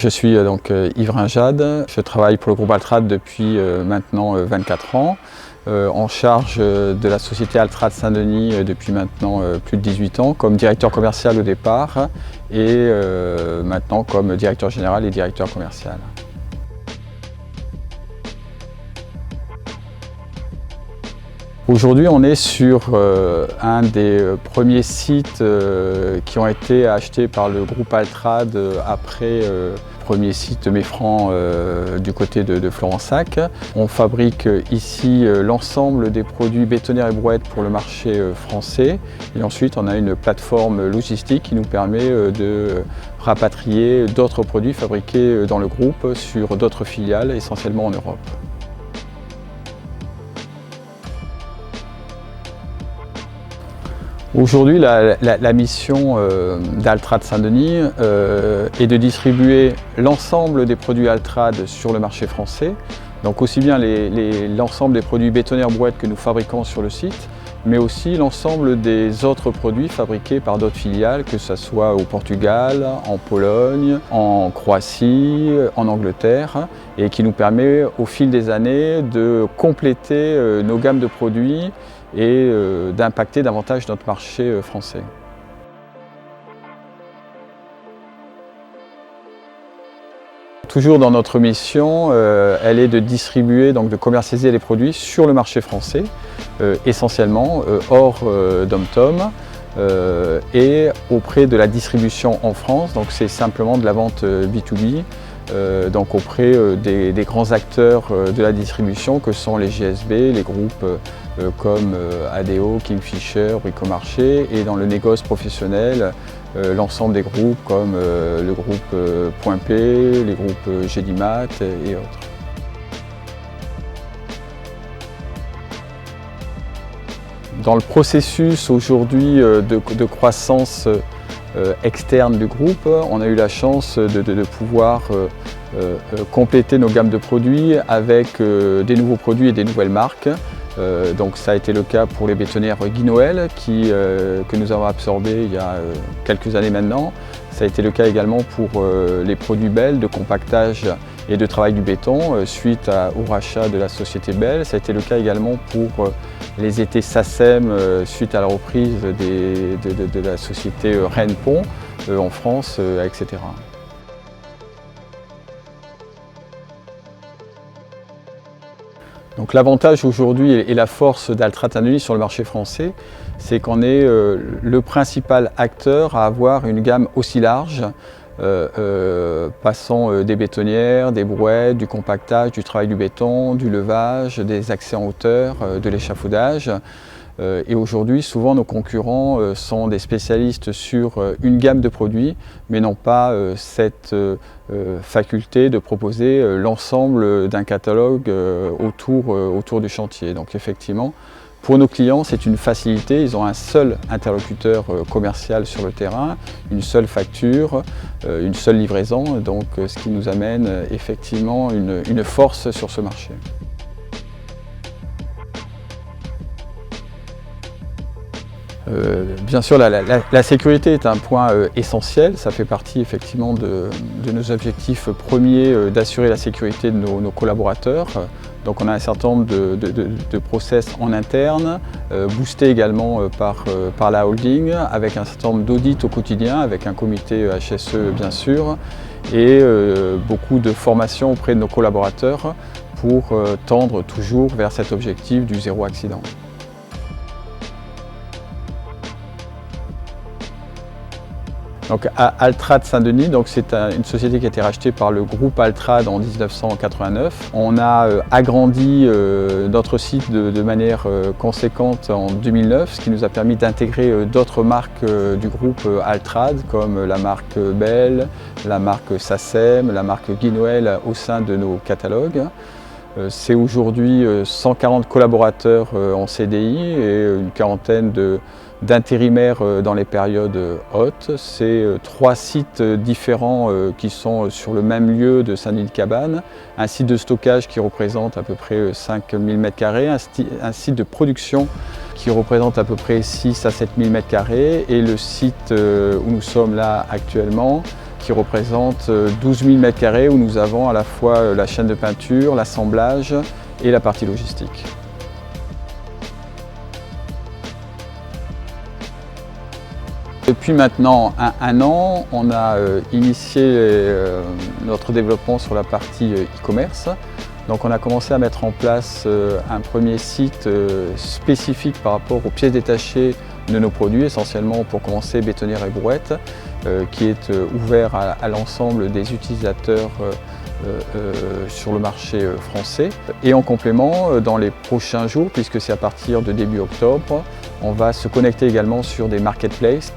Je suis donc Yves Rinjade, je travaille pour le groupe Altrad depuis maintenant 24 ans, en charge de la société Altrad Saint-Denis depuis maintenant plus de 18 ans, comme directeur commercial au départ et maintenant comme directeur général et directeur commercial. Aujourd'hui, on est sur un des premiers sites qui ont été achetés par le groupe Altrad après le premier site Meffran du côté de Florensac. On fabrique ici l'ensemble des produits bétonnières et brouettes pour le marché français. Et ensuite, on a une plateforme logistique qui nous permet de rapatrier d'autres produits fabriqués dans le groupe sur d'autres filiales, essentiellement en Europe. Aujourd'hui, la mission d'Altrad Saint-Denis est de distribuer l'ensemble des produits Altrad sur le marché français. Donc aussi bien l'ensemble des produits bétonnières brouettes que nous fabriquons sur le site, mais aussi l'ensemble des autres produits fabriqués par d'autres filiales, que ce soit au Portugal, en Pologne, en Croatie, en Angleterre, et qui nous permet au fil des années de compléter nos gammes de produits et d'impacter davantage notre marché français. Toujours dans notre mission, elle est de distribuer, donc de commercialiser les produits sur le marché français, essentiellement hors DOM-TOM et auprès de la distribution en France, donc c'est simplement de la vente B2B. Donc auprès des grands acteurs de la distribution que sont les GSB, les groupes comme ADO, Kingfisher, Bricomarché, et dans le négoce professionnel, l'ensemble des groupes comme le groupe Point P, les groupes Gédimat et autres. Dans le processus aujourd'hui de croissance externe du groupe, on a eu la chance de pouvoir compléter nos gammes de produits avec des nouveaux produits et des nouvelles marques. Donc ça a été le cas pour les bétonnières Guy Noël que nous avons absorbées il y a quelques années maintenant. Ça a été le cas également pour les produits Bell de compactage et de travail du béton suite au rachat de la société Bell. Ça a été le cas également pour les étés SACEM suite à la reprise de la société Rennes-Pont en France, etc. Donc l'avantage aujourd'hui et la force d'Altrad Saint-Denis sur le marché français, c'est qu'on est le principal acteur à avoir une gamme aussi large, passant des bétonnières, des brouettes, du compactage, du travail du béton, du levage, des accès en hauteur, de l'échafaudage. Et aujourd'hui, souvent nos concurrents sont des spécialistes sur une gamme de produits, mais n'ont pas cette faculté de proposer l'ensemble d'un catalogue autour du chantier. Donc effectivement, pour nos clients, c'est une facilité. Ils ont un seul interlocuteur commercial sur le terrain, une seule facture, une seule livraison, donc ce qui nous amène effectivement une force sur ce marché. Bien sûr, la sécurité est un point essentiel. Ça fait partie effectivement de nos objectifs premiers d'assurer la sécurité de nos collaborateurs. Donc on a un certain nombre de process en interne, boostés également par la holding, avec un certain nombre d'audits au quotidien, avec un comité HSE bien sûr, et beaucoup de formations auprès de nos collaborateurs pour tendre toujours vers cet objectif du zéro accident. Donc Altrad Saint-Denis, c'est une société qui a été rachetée par le groupe Altrad en 1989. On a agrandi notre site de manière conséquente en 2009, ce qui nous a permis d'intégrer d'autres marques du groupe Altrad, comme la marque Bell, la marque SACEM, la marque Guy Noël au sein de nos catalogues. C'est aujourd'hui 140 collaborateurs en CDI et une quarantaine d'intérimaires dans les périodes hautes. C'est 3 sites différents qui sont sur le même lieu de Saint-Denis-de-Cabane, un site de stockage qui représente à peu près 5000 m², un site de production qui représente à peu près 6 à 7000 m² et le site où nous sommes là actuellement qui représente 12 000 m² où nous avons à la fois la chaîne de peinture, l'assemblage et la partie logistique. Depuis maintenant un an, on a initié notre développement sur la partie e-commerce. Donc on a commencé à mettre en place un premier site spécifique par rapport aux pièces détachées de nos produits, essentiellement pour commencer bétonnières et brouettes, qui est ouvert à l'ensemble des utilisateurs sur le marché français. Et en complément, dans les prochains jours, puisque c'est à partir de début octobre, on va se connecter également sur des marketplaces.